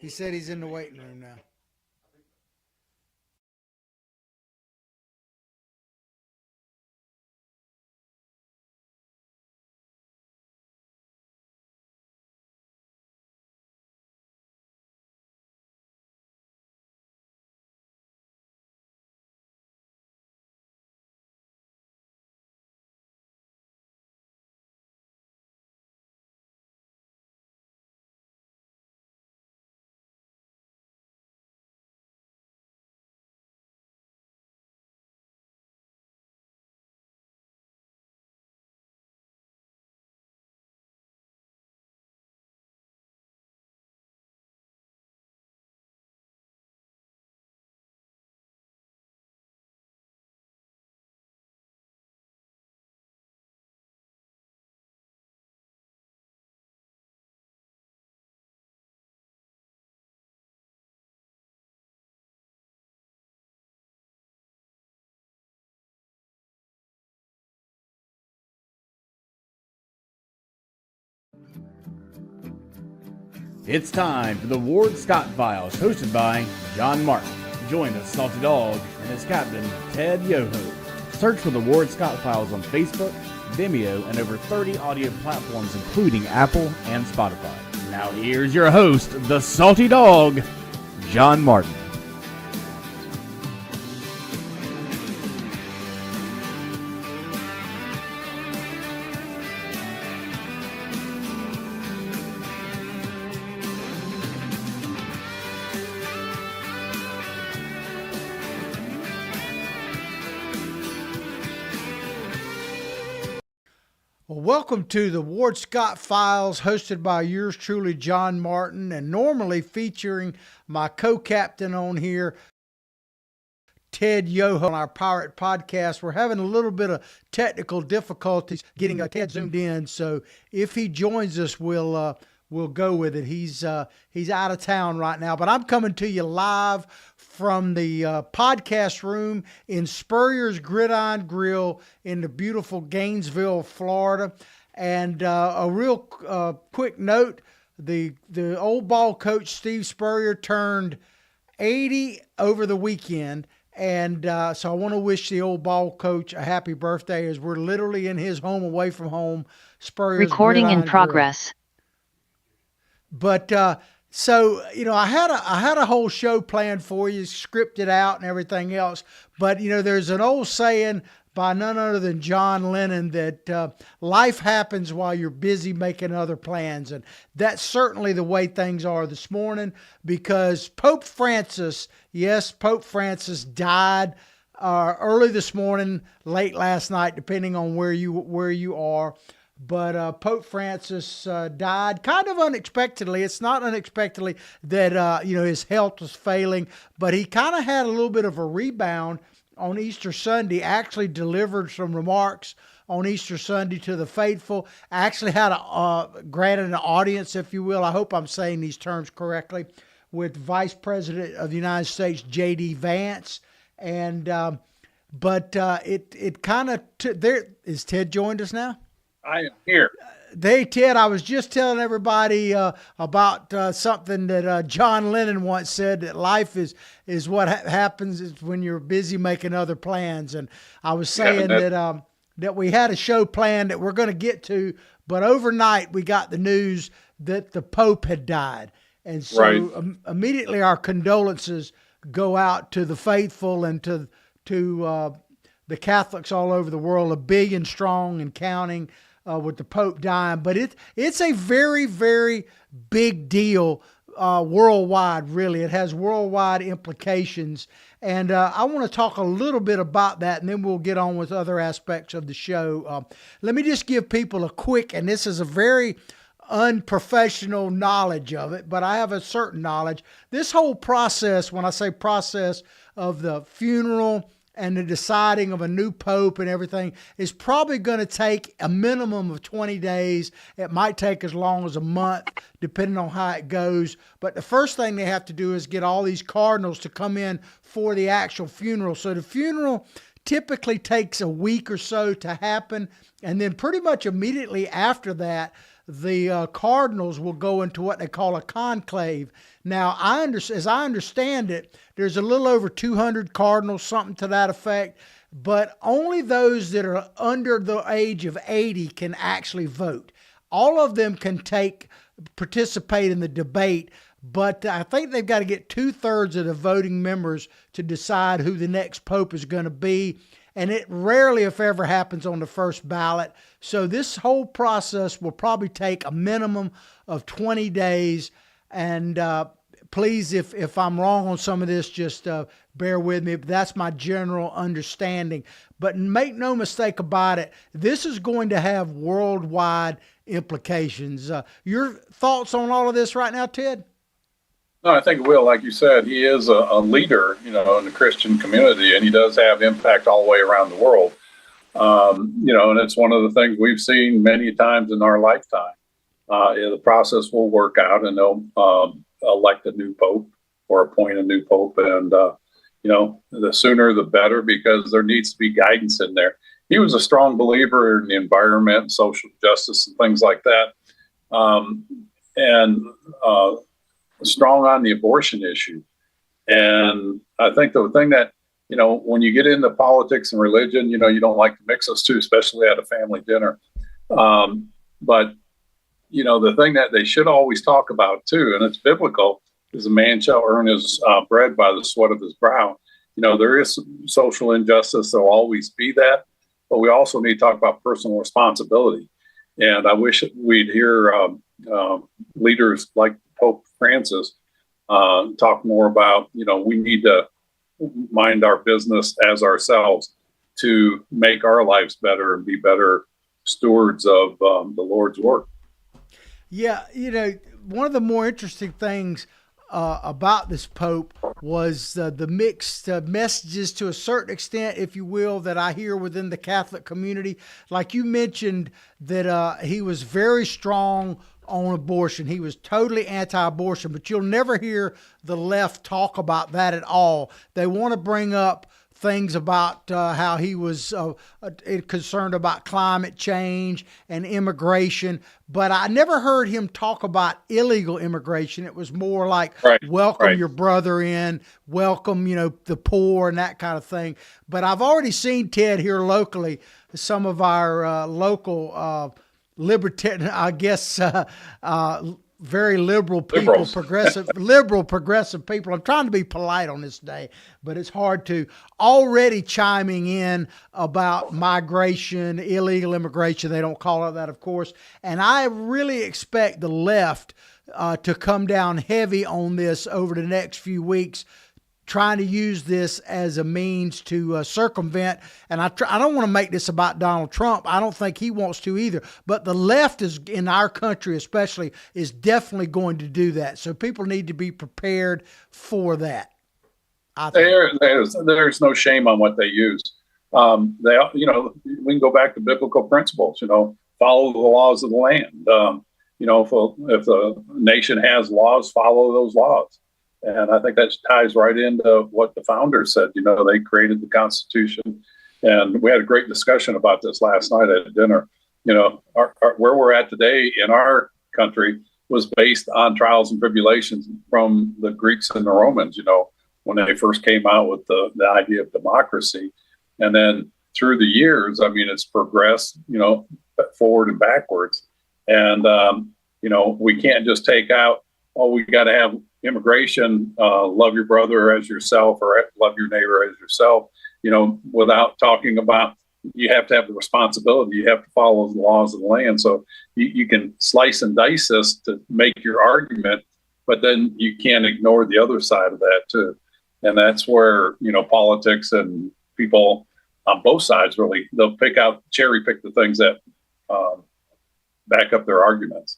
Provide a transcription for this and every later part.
He said he's in the waiting room now. It's time for the Ward Scott Files, hosted by John Martin. Join the Salty Dog and his captain, Ted Yoho. Search for the Ward Scott Files on Facebook, Vimeo, and over 30 audio platforms, including Apple and Spotify. Now here's your host, the Salty Dog, John Martin. Well, welcome to the Ward Scott Files, hosted by yours truly, John Martin, and normally featuring my co-captain on here, Ted Yoho, on our Pirate Podcast. We're having a little bit of technical difficulties getting Ted zoomed in, so if he joins us, we'll go with it. He's out of town right now, but I'm coming to you live from the podcast room in Spurrier's Gridiron Grill in the beautiful Gainesville, Florida. And a real quick note, the old ball coach Steve Spurrier turned 80 over the weekend. And so I want to wish the old ball coach a happy birthday, as we're literally in his home away from home. Spurrier's Recording in Gridiron progress. Grill. But so, you know, I had a whole show planned for you, scripted out and everything else. But, you know, there's an old saying by none other than John Lennon that life happens while you're busy making other plans. And that's certainly the way things are this morning, because Pope Francis, yes, Pope Francis died early this morning, late last night, depending on where you are. But Pope Francis died kind of unexpectedly. It's not unexpectedly that, his health was failing, but he kind of had a little bit of a rebound on Easter Sunday, actually delivered some remarks on Easter Sunday to the faithful. Actually had granted an audience, if you will. I hope I'm saying these terms correctly, with Vice President of the United States, J.D. Vance. And, it kind of, there is Ted joined us now? I am here. Ted, I was just telling everybody about something that John Lennon once said, that life is what happens is when you're busy making other plans. And I was saying that we had a show planned that we're going to get to, but overnight we got the news that the Pope had died. And so immediately our condolences go out to the faithful and to the Catholics all over the world, 1 billion strong and counting. With the Pope dying, but it's a very, very big deal worldwide, really. It has worldwide implications, and I want to talk a little bit about that, and then we'll get on with other aspects of the show. Let me just give people a quick, and this is a very unprofessional knowledge of it, but I have a certain knowledge. This whole process, when I say process of the funeral and the deciding of a new pope and everything, is probably going to take a minimum of 20 days. It might take as long as a month, depending on how it goes. But the first thing they have to do is get all these cardinals to come in for the actual funeral. So the funeral typically takes a week or so to happen. And then pretty much immediately after that, the cardinals will go into what they call a conclave. Now, as I understand it, there's a little over 200 cardinals, something to that effect, but only those that are under the age of 80 can actually vote. All of them can participate in the debate, but I think they've got to get 2/3 of the voting members to decide who the next pope is going to be. And it rarely, if ever, happens on the first ballot. So this whole process will probably take a minimum of 20 days. And please, if I'm wrong on some of this, just bear with me. But that's my general understanding. But make no mistake about it, this is going to have worldwide implications. Your thoughts on all of this right now, Ted? No, I think it will. Like you said, he is a leader, in the Christian community, and he does have impact all the way around the world. And it's one of the things we've seen many times in our lifetime. The process will work out, and they'll elect a new pope or appoint a new pope, and the sooner the better, because there needs to be guidance in there. He was a strong believer in the environment, social justice, and things like that, and strong on the abortion issue. And I think the thing that, when you get into politics and religion, you don't like to mix those two, especially at a family dinner. But the thing that they should always talk about too, and it's biblical, is a man shall earn his bread by the sweat of his brow. There is social injustice. There'll always be that, but we also need to talk about personal responsibility. And I wish we'd hear leaders like Pope Francis talk more about, we need to mind our business as ourselves to make our lives better and be better stewards of the Lord's work. Yeah, one of the more interesting things about this Pope was the mixed messages, to a certain extent, if you will, that I hear within the Catholic community. Like you mentioned, that he was very strong on abortion. He was totally anti-abortion, but you'll never hear the left talk about that at all. They want to bring up things about how he was concerned about climate change and immigration, but I never heard him talk about illegal immigration. It was more like, welcome your brother in, welcome, the poor and that kind of thing. But I've already seen, Ted, here locally, some of our local libertarian, I guess, very liberal people, progressive people. I'm trying to be polite on this day, but it's hard to, already chiming in about migration, illegal immigration. They don't call it that, of course. And I really expect the left to come down heavy on this over the next few weeks, trying to use this as a means to circumvent. And I don't want to make this about Donald Trump. I don't think he wants to either. But the left is, in our country especially, is definitely going to do that. So people need to be prepared for that. There's no shame on what they use. We can go back to biblical principles. Follow the laws of the land. If a nation has laws, follow those laws. And I think that ties right into what the founders said. They created the Constitution, and we had a great discussion about this last night at dinner. Where we're at today in our country was based on trials and tribulations from the Greeks and the Romans, when they first came out with the idea of democracy. And then through the years, it's progressed, forward and backwards. And, we can't just take out, we got to have immigration, love your brother as yourself, or love your neighbor as yourself, without talking about, you have to have the responsibility. You have to follow the laws of the land. So you can slice and dice this to make your argument, but then you can't ignore the other side of that too. And that's where, politics and people on both sides, really, they'll cherry pick the things that back up their arguments.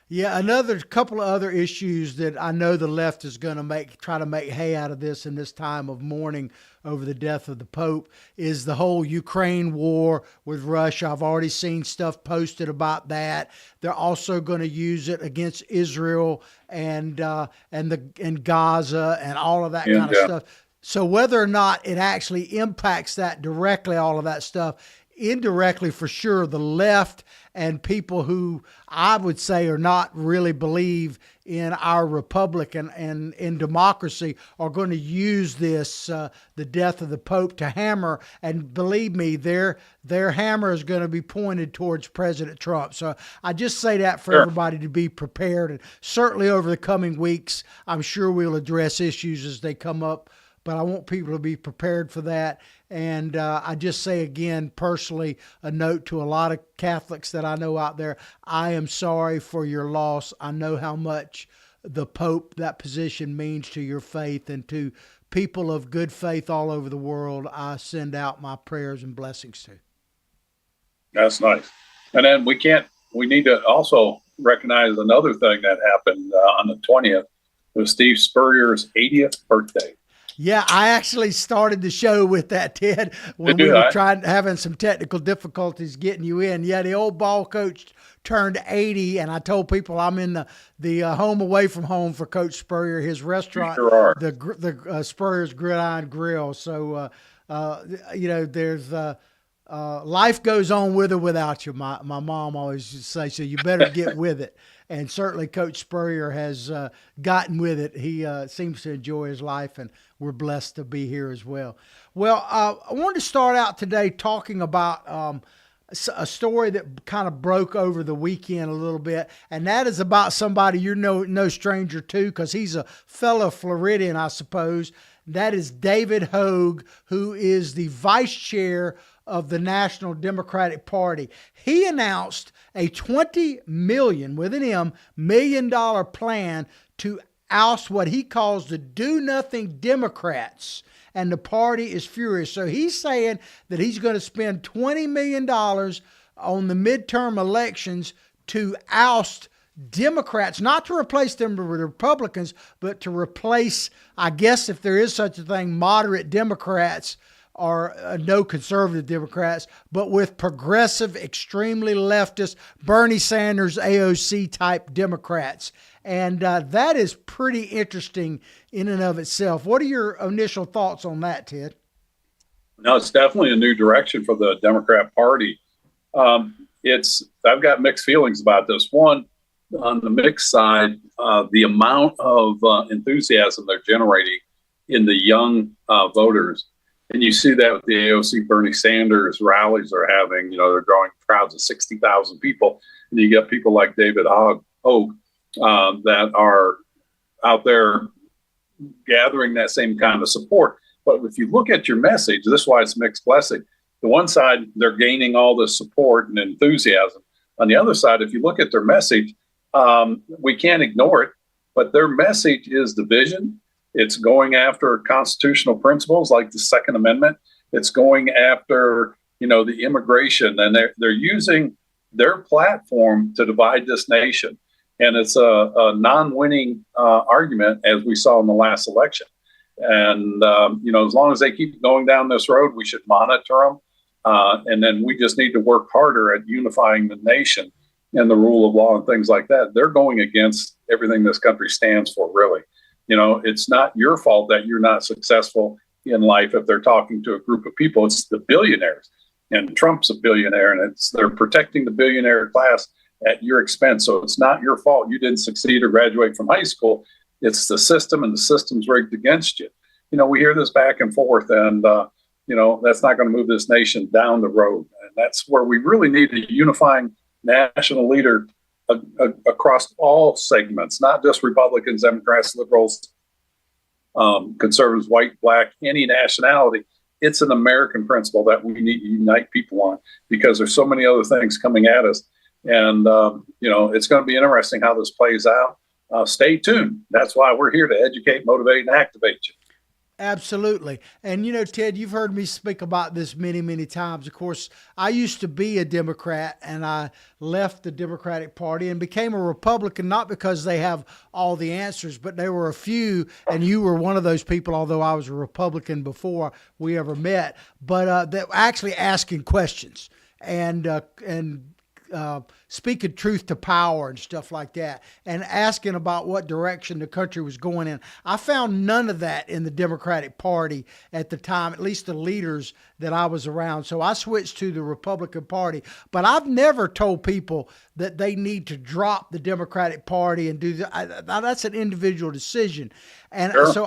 Yeah, another couple of other issues that I know the left is going to try to make hay out of this in this time of mourning over the death of the Pope is the whole Ukraine war with Russia. I've already seen stuff posted about that. They're also going to use it against Israel and Gaza and all of that kind of stuff. So whether or not it actually impacts that directly, all of that stuff, indirectly for sure, the left and people who I would say are not really believe in our republic and in democracy are going to use this, the death of the Pope, to hammer. And believe me, their hammer is going to be pointed towards President Trump. So I just say that for everybody to be prepared. And certainly over the coming weeks, I'm sure we'll address issues as they come up, but I want people to be prepared for that. And I just say again, personally, a note to a lot of Catholics that I know out there, I am sorry for your loss. I know how much the Pope, that position, means to your faith, and to people of good faith all over the world, I send out my prayers and blessings to. That's nice. And then we need to also recognize another thing that happened on the 20th. It was Steve Spurrier's 80th birthday. Yeah, I actually started the show with that, Ted, when we were having some technical difficulties getting you in. Yeah, the old ball coach turned 80, and I told people I'm in the home away from home for Coach Spurrier, his restaurant, the Spurrier's Gridiron Grill. So, there's life goes on with or without you. My mom always used to say, so you better get with it. And certainly Coach Spurrier has gotten with it. He seems to enjoy his life, and we're blessed to be here as well. Well, I wanted to start out today talking about a story that kind of broke over the weekend a little bit, and that is about somebody you're no stranger to, because he's a fellow Floridian, I suppose. That is David Hogg, who is the vice chair of the National Democratic Party. He announced a $20 million plan to oust what he calls the do-nothing Democrats, and the party is furious. So he's saying that he's going to spend $20 million on the midterm elections to oust Democrats, not to replace them with Republicans, but to replace, I guess if there is such a thing, moderate Democrats, or no conservative Democrats, but with progressive, extremely leftist, Bernie Sanders, AOC type Democrats. And that is pretty interesting in and of itself. What are your initial thoughts on that, Ted? No, it's definitely a new direction for the Democrat Party. I've got mixed feelings about this. One, on the mixed side, the amount of enthusiasm they're generating in the young voters. And you see that with the AOC Bernie Sanders rallies they're having. They're drawing crowds of 60,000 people. And you get people like David Hogg that are out there gathering that same kind of support. But if you look at your message, this is why it's mixed blessing. The one side, they're gaining all this support and enthusiasm. On the other side, if you look at their message, we can't ignore it, but their message is division. It's going after constitutional principles like the Second Amendment. It's going after, the immigration, and they're using their platform to divide this nation. And it's a non-winning argument, as we saw in the last election. And, as long as they keep going down this road, we should monitor them. And then we just need to work harder at unifying the nation and the rule of law and things like that. They're going against everything this country stands for, really. It's not your fault that you're not successful in life if they're talking to a group of people. It's the billionaires, and Trump's a billionaire, and they're protecting the billionaire class at your expense. So it's not your fault you didn't succeed or graduate from high school. It's the system, and the system's rigged against you. We hear this back and forth, and that's not going to move this nation down the road. And that's where we really need a unifying national leader across all segments, not just Republicans, Democrats, liberals, conservatives, white, black, any nationality. It's an American principle that we need to unite people on, because there's so many other things coming at us. And, it's going to be interesting how this plays out. Stay tuned. That's why we're here to educate, motivate, and activate you. Absolutely. And, Ted, you've heard me speak about this many, many times. Of course, I used to be a Democrat, and I left the Democratic Party and became a Republican, not because they have all the answers, but there were a few, and you were one of those people, although I was a Republican before we ever met, but that were actually asking questions and speaking truth to power and stuff like that, and asking about what direction the country was going in. I found none of that in the Democratic Party at the time, at least the leaders that I was around. So I switched to the Republican Party. But I've never told people that they need to drop the Democratic Party and do that. That's an individual decision. And Sure. so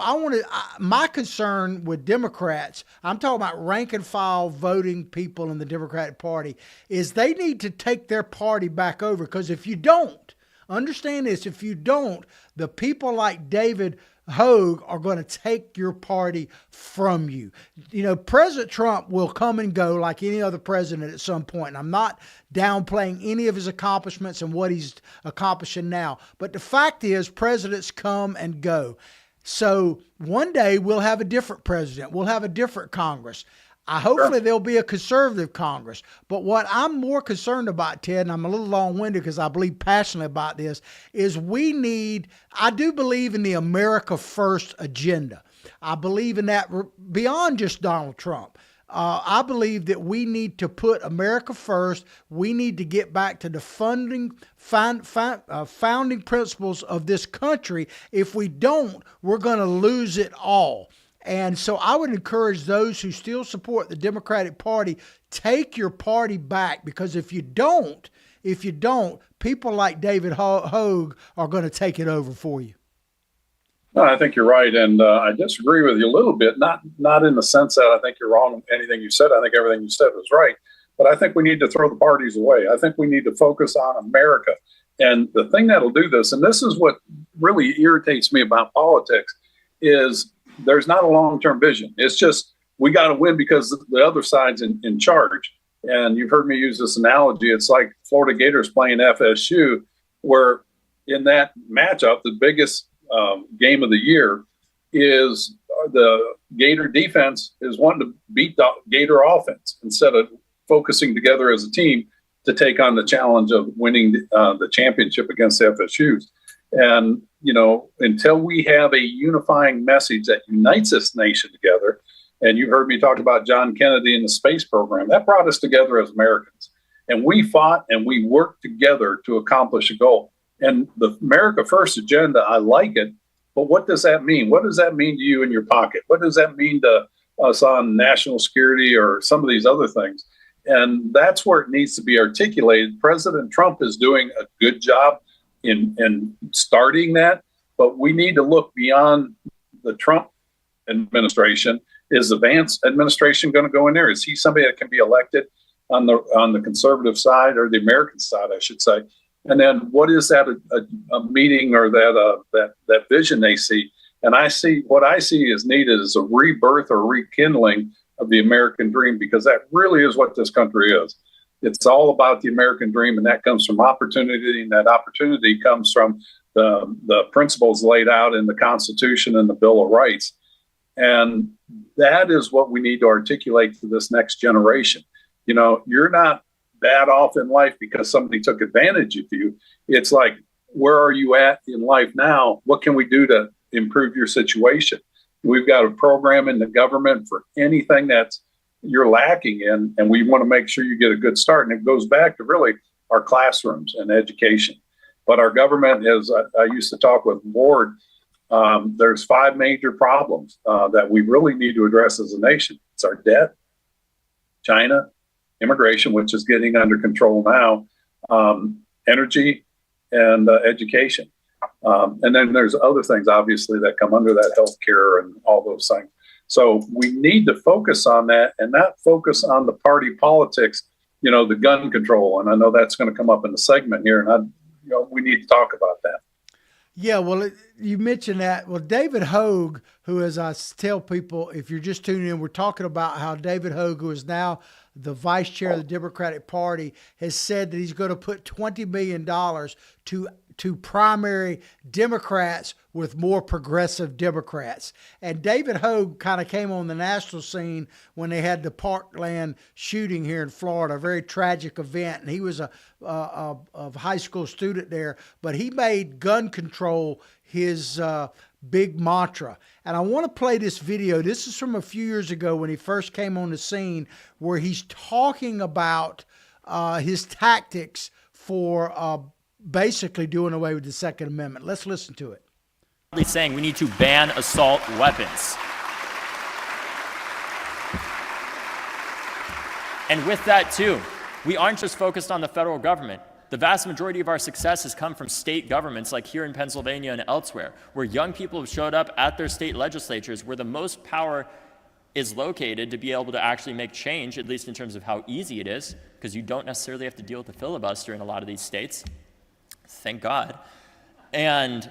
my concern with Democrats, I'm talking about rank and file voting people in the Democratic Party, is they need to take their party back over. Because if you don't, understand this, if you don't, the people like David Hogue are going to take your party from you. You know, President Trump will come and go like any other president at some point. And I'm not downplaying any of his accomplishments and what he's accomplishing now. But the fact is, presidents come and go. So one day we'll have a different president. We'll have a different Congress. Hopefully there'll be a conservative Congress. But what I'm more concerned about, Ted, and I'm a little long-winded because I believe passionately about this, is I do believe in the America First agenda. I believe in that beyond just Donald Trump. I believe that we need to put America first. We need to get back to the founding principles of this country. If we don't, we're going to lose it all. And so I would encourage those who still support the Democratic Party, take your party back, because if you don't, people like David Hogue are going to take it over for you. No, I think you're right, and I disagree with you a little bit. Not in the sense that I think you're wrong in anything you said. I think everything you said was right, but I think we need to throw the parties away. I think we need to focus on America. And the thing that'll do this, and this is what really irritates me about politics, is there's not a long-term vision. It's just we got to win because the other side's in charge. And you've heard me use this analogy. It's like Florida Gators playing FSU, where in that matchup, the biggest game of the year is the Gator defense is wanting to beat the Gator offense instead of focusing together as a team to take on the challenge of winning the championship against the FSUs. And, you know, until we have a unifying message that unites this nation together, and you heard me talk about John Kennedy and the space program, that brought us together as Americans. And we fought and we worked together to accomplish a goal. And the America First agenda, I like it, but what does that mean? What does that mean to you in your pocket? What does that mean to us on national security or some of these other things? And that's where it needs to be articulated. President Trump is doing a good job in starting that, but we need to look beyond the Trump administration. Is the Vance administration going to go in there? Is he somebody that can be elected on the conservative side, or the American side, I should say? And then what is that a meeting or that vision they see? And what I see is needed is a rebirth or rekindling of the American dream, because that really is what this country is. It's all about the American dream, and that comes from opportunity, and that opportunity comes from the principles laid out in the Constitution and the Bill of Rights. And that is what we need to articulate to this next generation. You know, you're not bad off in life because somebody took advantage of you. It's like, where are you at in life now? What can we do to improve your situation? We've got a program in the government for anything that's you're lacking in, and we want to make sure you get a good start. And it goes back to really our classrooms and education. But our government is, I used to talk with Ward, there's 5 major problems that we really need to address as a nation. It's our debt, China, immigration, which is getting under control now, energy, and education. And then there's other things, obviously, that come under that, healthcare and all those things. So we need to focus on that and not focus on the party politics, you know, the gun control. And I know that's going to come up in the segment here, and we need to talk about that. Yeah, well, you mentioned that. Well, David Hogue, who, as I tell people, if you're just tuning in, we're talking about how David Hogue, who is now the vice chair of the Democratic Party, has said that he's going to put $20 million to primary Democrats with more progressive Democrats. And David Hogue kind of came on the national scene when they had the Parkland shooting here in Florida, a very tragic event. And he was a high school student there, but he made gun control his big mantra. And I want to play this video. This is from a few years ago when he first came on the scene, where he's talking about his tactics for basically doing away with the Second Amendment. Let's listen to it. Saying we need to ban assault weapons. And with that, too, we aren't just focused on the federal government. The vast majority of our success has come from state governments like here in Pennsylvania and elsewhere, where young people have showed up at their state legislatures where the most power is located to be able to actually make change, at least in terms of how easy it is, because you don't necessarily have to deal with the filibuster in a lot of these states. Thank God. And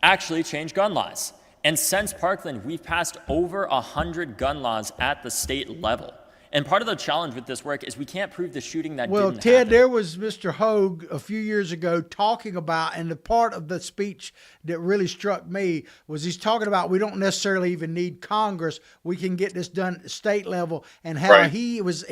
actually change gun laws. And since Parkland, we've passed over 100 gun laws at the state level. And part of the challenge with this work is we can't prove the shooting that Well, didn't Ted, happen. there was Mr. Hogue a few years ago talking about, and the part of the speech that really struck me was he's talking about we don't necessarily even need Congress. We can get this done at the state level, and how Right. he was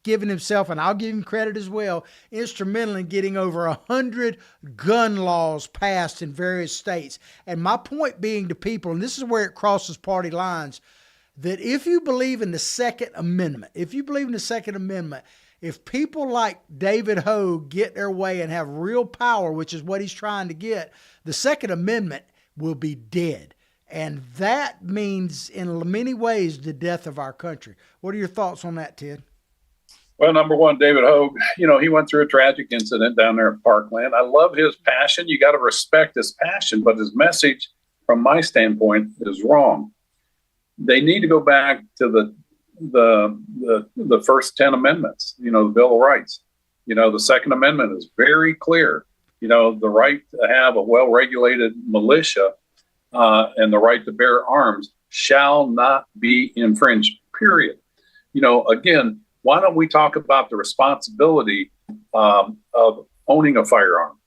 giving himself, and I'll give him credit as well, instrumental in getting over 100 gun laws passed in various states. And my point being to people, and this is where it crosses party lines, that if you believe in the Second Amendment, if people like David Hogue get their way and have real power, which is what he's trying to get, the Second Amendment will be dead. And that means, in many ways, the death of our country. What are your thoughts on that, Ted? Well, number one, David Hogue, he went through a tragic incident down there at Parkland. I love his passion. You got to respect his passion, but his message, from my standpoint, is wrong. They need to go back to the first 10 amendments, the Bill of Rights. The Second Amendment is very clear. The right to have a well-regulated militia and the right to bear arms shall not be infringed, period. Again, why don't we talk about the responsibility of owning a firearm?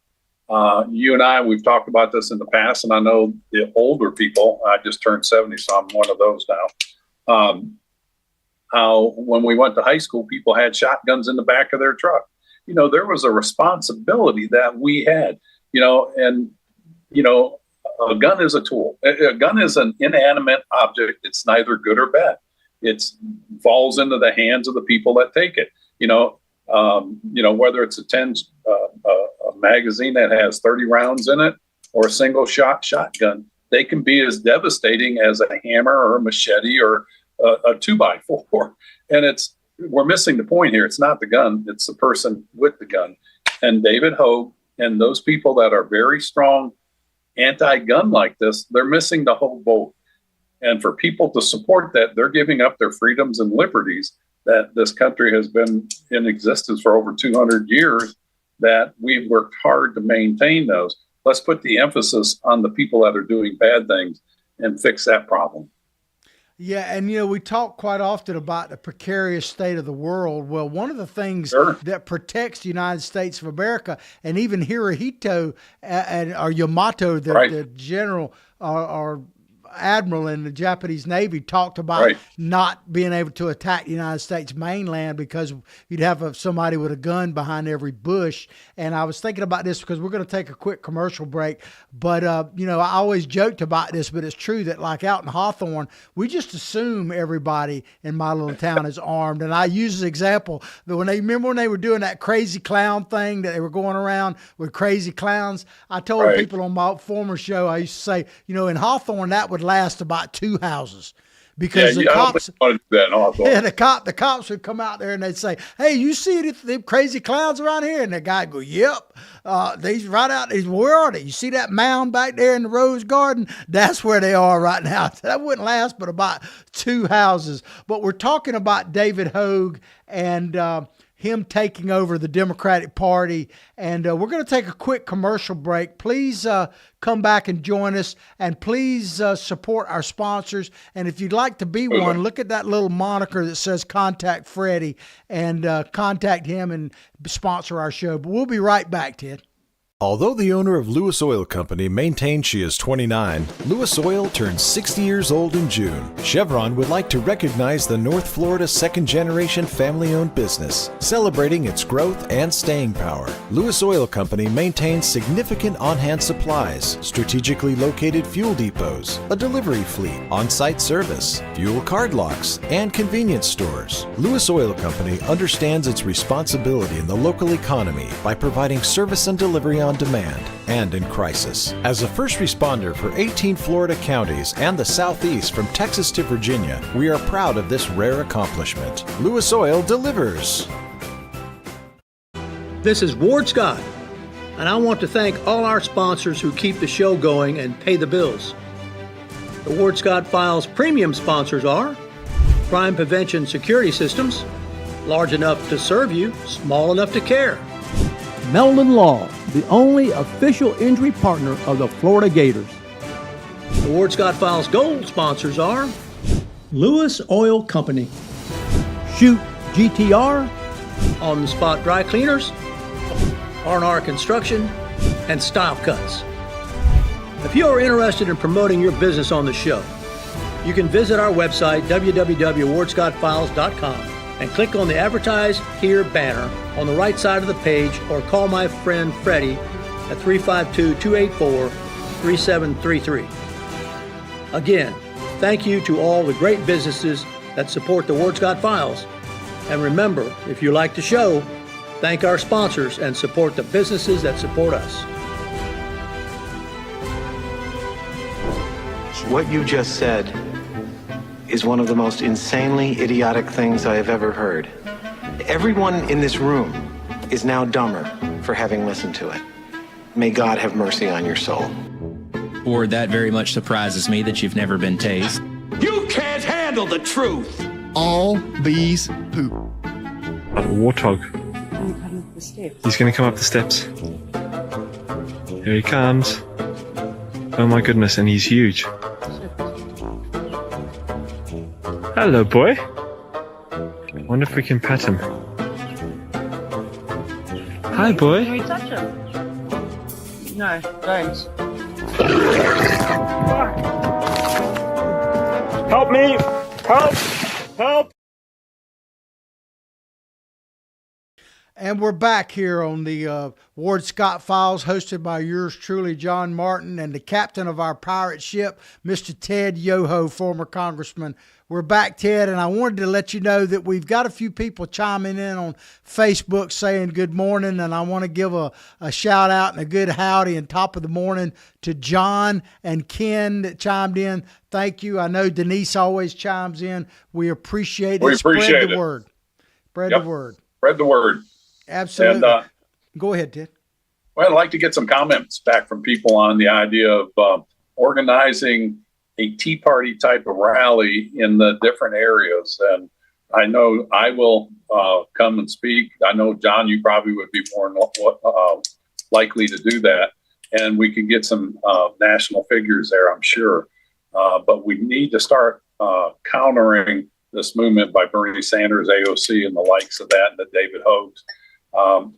You and I, we've talked about this in the past, and I know the older people, I just turned 70, so I'm one of those now, how when we went to high school, people had shotguns in the back of their truck. There was a responsibility that we had, and, a gun is a tool. A gun is an inanimate object. It's neither good or bad. It falls into the hands of the people that take it. Whether it's a magazine that has 30 rounds in it or a single shot shotgun, they can be as devastating as a hammer or a machete or a 2x4. And we're missing the point here. It's not the gun, it's the person with the gun. And David Hogue and those people that are very strong anti-gun like this, they're missing the whole boat. And for people to support that, they're giving up their freedoms and liberties that this country has been in existence for over 200 years, that we've worked hard to maintain those. Let's put the emphasis on the people that are doing bad things and fix that problem. Yeah, and we talk quite often about the precarious state of the world. Well, one of the things Sure. that protects the United States of America, and even Hirohito or Yamato, Right. the general or admiral in the Japanese Navy, talked about Right. not being able to attack the United States mainland because you'd have somebody with a gun behind every bush. And I was thinking about this because we're going to take a quick commercial break. But, I always joked about this, but it's true that like out in Hawthorne, we just assume everybody in my little town is armed. And I use the example that remember when they were doing that crazy clown thing that they were going around with crazy clowns? I told Right. people on my former show, I used to say, in Hawthorne, that would last about 2 houses. Because the I don't cops, think you want to do that in Hawthorne. yeah, the cops would come out there and they'd say, "Hey, you see them crazy clowns around here?" And the guy would go, "Yep, they's right out. Where are they? You see that mound back there in the rose garden? That's where they are right now." That wouldn't last but about 2 houses. But we're talking about David Hogue and him taking over the Democratic Party. And we're going to take a quick commercial break. Please come back and join us. And please support our sponsors. And if you'd like to be one, look at that little moniker that says Contact Freddie and contact him and sponsor our show. But we'll be right back, Ted. Although the owner of Lewis Oil Company maintains she is 29, Lewis Oil turns 60 years old in June. Chevron would like to recognize the North Florida second-generation family-owned business, celebrating its growth and staying power. Lewis Oil Company maintains significant on-hand supplies, strategically located fuel depots, a delivery fleet, on-site service, fuel card locks, and convenience stores. Lewis Oil Company understands its responsibility in the local economy by providing service and delivery on demand and in crisis. As a first responder for 18 Florida counties and the Southeast from Texas to Virginia, we are proud of this rare accomplishment. Lewis Oil delivers. This is Ward Scott, and I want to thank all our sponsors who keep the show going and pay the bills. The Ward Scott Files premium sponsors are Crime Prevention Security Systems, large enough to serve you, small enough to care. Meldon Law, the only official injury partner of the Florida Gators. The Ward Scott Files Gold sponsors are Lewis Oil Company, Shoot GTR, On the Spot Dry Cleaners, R&R Construction, and Style Cuts. If you are interested in promoting your business on the show, you can visit our website, www.wardscottfiles.com, and click on the Advertise Here banner on the right side of the page, or call my friend Freddie at 352-284-3733. Again, thank you to all the great businesses that support the Ward Scott Files. And remember, if you like the show, thank our sponsors and support the businesses that support us. What you just said is one of the most insanely idiotic things I have ever heard. Everyone in this room is now dumber for having listened to it. May God have mercy on your soul. Ward, that very much surprises me that you've never been tased. You can't handle the truth. All these poop. A warthog. He's going to come up the steps. Here he comes. Oh my goodness, and he's huge. Hello, boy. Wonder if we can pet him. Hi, boy. Can we touch him? No, don't. Help me! Help! Help! And we're back here on the Ward Scott Files, hosted by yours truly, John Martin, and the captain of our pirate ship, Mr. Ted Yoho, former congressman. We're back, Ted, and I wanted to let you know that we've got a few people chiming in on Facebook saying good morning, and I want to give a shout out and a good howdy and top of the morning to John and Ken that chimed in. Thank you. I know Denise always chimes in. We appreciate it. We appreciate Spread the it. word. Spread the word. Spread the word. Absolutely. And, go ahead, Ted. well, I'd like to get some comments back from people on the idea of organizing a Tea Party type of rally in the different areas. And I know I will come and speak. I know, John, you probably would be more likely to do that. And we can get some national figures there, I'm sure. But we need to start countering this movement by Bernie Sanders, AOC, and the likes of that, and the David Hogues.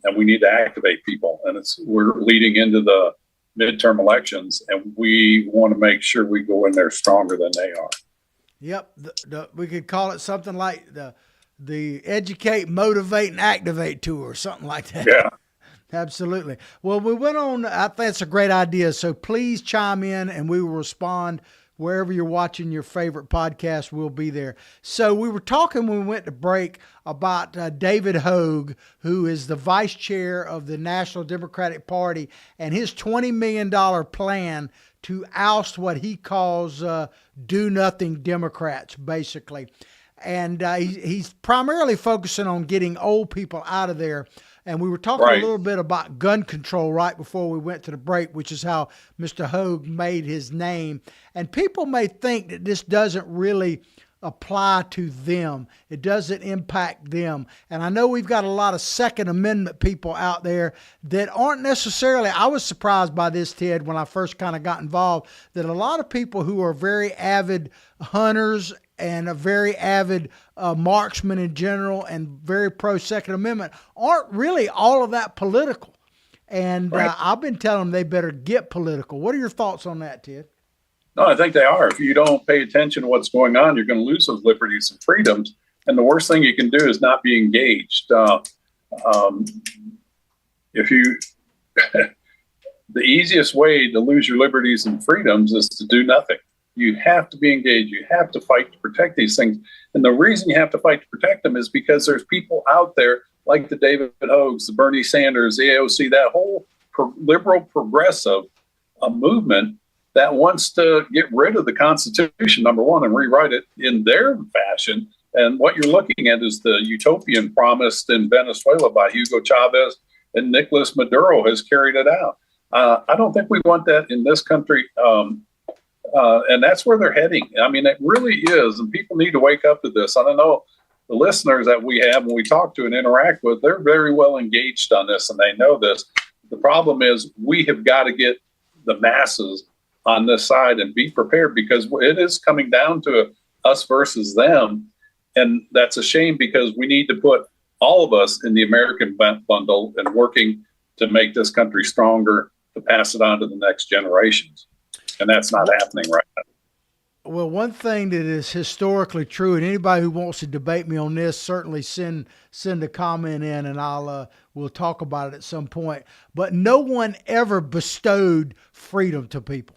And we need to activate people. And we're leading into the midterm elections, and we want to make sure we go in there stronger than they are. Yep. We could call it something like the Educate, Motivate, and Activate Tour, something like that. Yeah. Absolutely. Well, we went on. I think it's a great idea. So please chime in and we will respond wherever you're watching your favorite podcast. We'll be there. So we were talking when we went to break about David Hogue, who is the vice chair of the National Democratic Party, and his $20 million plan to oust what he calls do-nothing Democrats, basically. And he's primarily focusing on getting old people out of there. And we were talking a little bit about gun control right before we went to the break, which is how Mr. Hogue made his name. And people may think that this doesn't really apply to them. It doesn't impact them. And I know we've got a lot of Second Amendment people out there that aren't necessarily, I was surprised by this, Ted, when I first kind of got involved, that a lot of people who are very avid hunters and a very avid marksman in general and very pro Second Amendment aren't really all of that political. And Right. I've been telling them they better get political. What are your thoughts on that, Ted? No, I think they are. If you don't pay attention to what's going on, you're going to lose those liberties and freedoms. And the worst thing you can do is not be engaged. If you, the easiest way to lose your liberties and freedoms is to do nothing. You have to be engaged. You have to fight to protect these things. And the reason you have to fight to protect them is because there's people out there like the David Hogues, the Bernie Sanders, the AOC, that whole liberal progressive movement that wants to get rid of the Constitution, number one, and rewrite it in their fashion. And what you're looking at is the utopian promised in Venezuela by Hugo Chavez, and Nicolas Maduro has carried it out. I don't think we want that in this country. And that's where they're heading. I mean, it really is. And people need to wake up to this. I don't know, the listeners that we have when we talk to and interact with, they're very well engaged on this and they know this. The problem is we have got to get the masses on this side and be prepared, because it is coming down to us versus them. And that's a shame, because we need to put all of us in the American bundle and working to make this country stronger, to pass it on to the next generations. And that's not happening right now. Well, one thing that is historically true, and anybody who wants to debate me on this, certainly send a comment in, and we'll talk about it at some point. But no one ever bestowed freedom to people.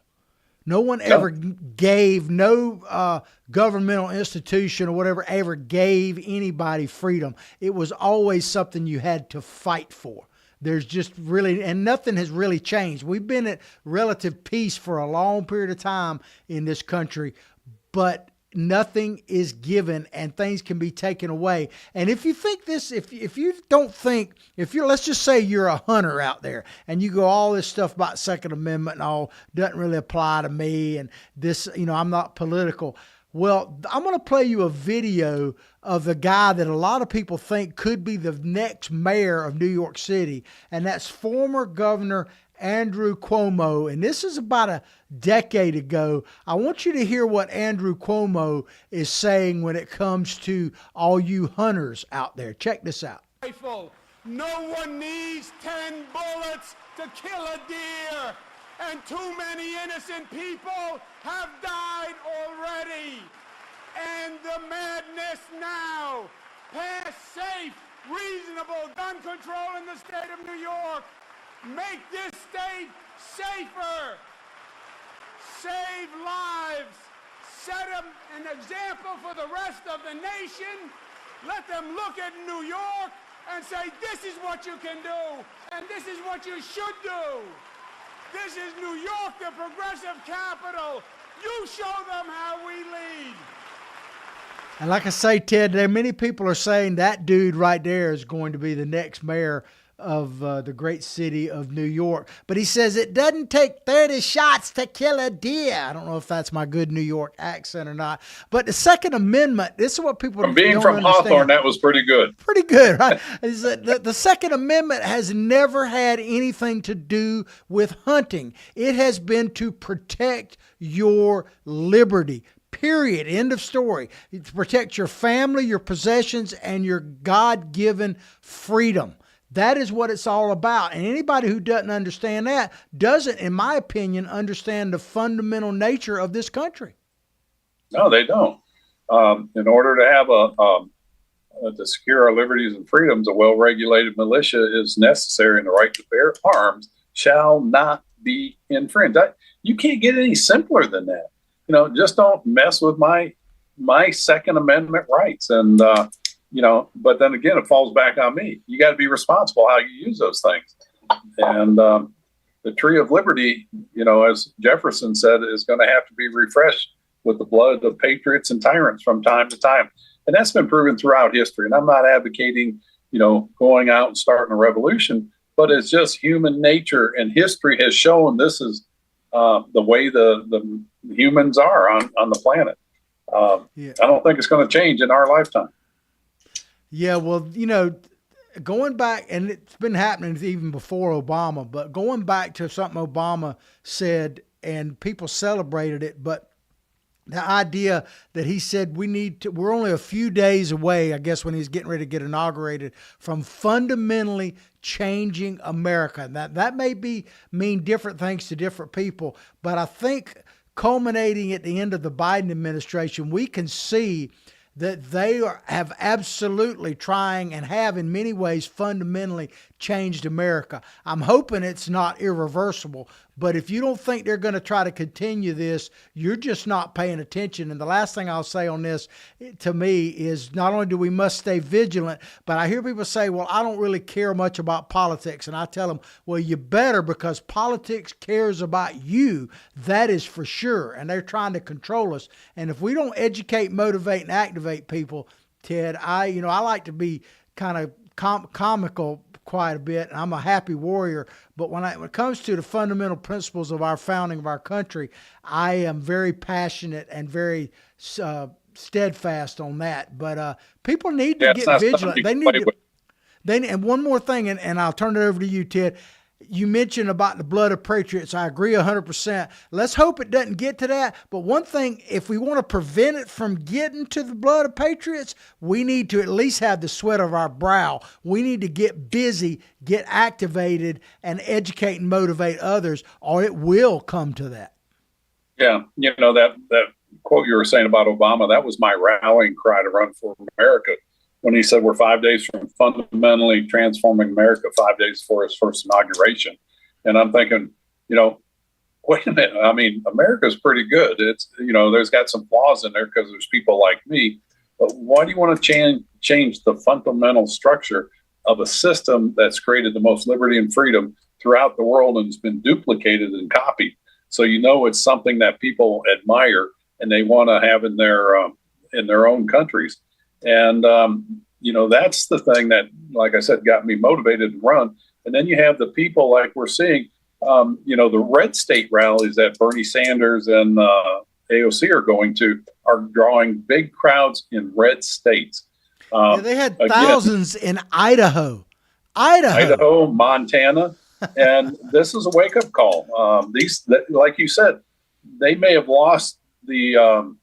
No one ever gave, no governmental institution or whatever ever gave anybody freedom. It was always something you had to fight for. There's just really, and nothing has really changed. We've been at relative peace for a long period of time in this country, but nothing is given and things can be taken away. And if you think this, if you don't think, let's just say you're a hunter out there and you go, all this stuff about Second Amendment and all doesn't really apply to me, and this, I'm not political. Well, I'm going to play you a video of the guy that a lot of people think could be the next mayor of New York City, and that's former Governor Andrew Cuomo. And this is about a decade ago. I want you to hear what Andrew Cuomo is saying when it comes to all you hunters out there. Check this out. No one needs 10 bullets to kill a deer, and too many innocent people have died already. And the madness now. Pass safe, reasonable gun control in the state of New York. Make this state safer. Save lives. Set an example for the rest of the nation. Let them look at New York and say, this is what you can do, and this is what you should do. This is New York, the progressive capital. You show them how we lead. And like I say, Ted, there many people are saying that dude right there is going to be the next mayor of the great city of New York. But he says it doesn't take 30 shots to kill a deer. I don't know if that's my good New York accent or not. But the Second Amendment, this is what people From being don't from understand. Hawthorne, that was pretty good. Pretty good, right? Is that the Second Amendment has never had anything to do with hunting. It has been to protect your liberty. Period. End of story. To protect your family, your possessions, and your God-given freedom. That is what it's all about. And anybody who doesn't understand that doesn't, in my opinion, understand the fundamental nature of this country. No, they don't. In order to have to secure our liberties and freedoms, a well-regulated militia is necessary, and the right to bear arms shall not be infringed. You can't get any simpler than that. Just don't mess with my Second Amendment rights. And, but then again, it falls back on me. You got to be responsible how you use those things. And the tree of liberty, as Jefferson said, is going to have to be refreshed with the blood of patriots and tyrants from time to time. And that's been proven throughout history. And I'm not advocating, going out and starting a revolution, but it's just human nature. And history has shown this is the way the humans are on the planet. I don't think it's going to change in our lifetime. Yeah, well, going back, and it's been happening even before Obama, but going back to something Obama said, and people celebrated it, but the idea that he said we're only a few days away, I guess, when he's getting ready to get inaugurated, from fundamentally changing America. That may mean different things to different people, but I think culminating at the end of the Biden administration, we can see that they have absolutely trying and have in many ways fundamentally changed America. I'm hoping it's not irreversible, but if you don't think they're going to try to continue this, you're just not paying attention. And the last thing I'll say on this, to me, is not only do we must stay vigilant, but I hear people say, well, I don't really care much about politics. And I tell them, well, you better, because politics cares about you. That is for sure. And they're trying to control us. And if we don't educate, motivate, and activate people, Ted, I like to be kind of comical quite a bit. I'm a happy warrior, but when it comes to the fundamental principles of our founding of our country, I am very passionate and very steadfast on that. But people need to get vigilant. They need to. And one more thing, and I'll turn it over to you, Ted. You mentioned about the blood of patriots. I agree 100%. Let's hope it doesn't get to that. But one thing, if we want to prevent it from getting to the blood of patriots, we need to at least have the sweat of our brow. We need to get busy, get activated, and educate and motivate others, or it will come to that. Yeah, that quote you were saying about Obama, that was my rallying cry to run for America. When he said we're 5 days from fundamentally transforming America, 5 days before his first inauguration. And I'm thinking, wait a minute. I mean, America's pretty good. It's, there's got some flaws in there because there's people like me. But why do you want to change the fundamental structure of a system that's created the most liberty and freedom throughout the world and has been duplicated and copied? So it's something that people admire and they want to have in their own countries. And, that's the thing that, like I said, got me motivated to run. And then you have the people like we're seeing, the red state rallies that Bernie Sanders and AOC are going to are drawing big crowds in red states. They had thousands in Idaho, Montana. And this is a wake up call. Like you said, they may have lost the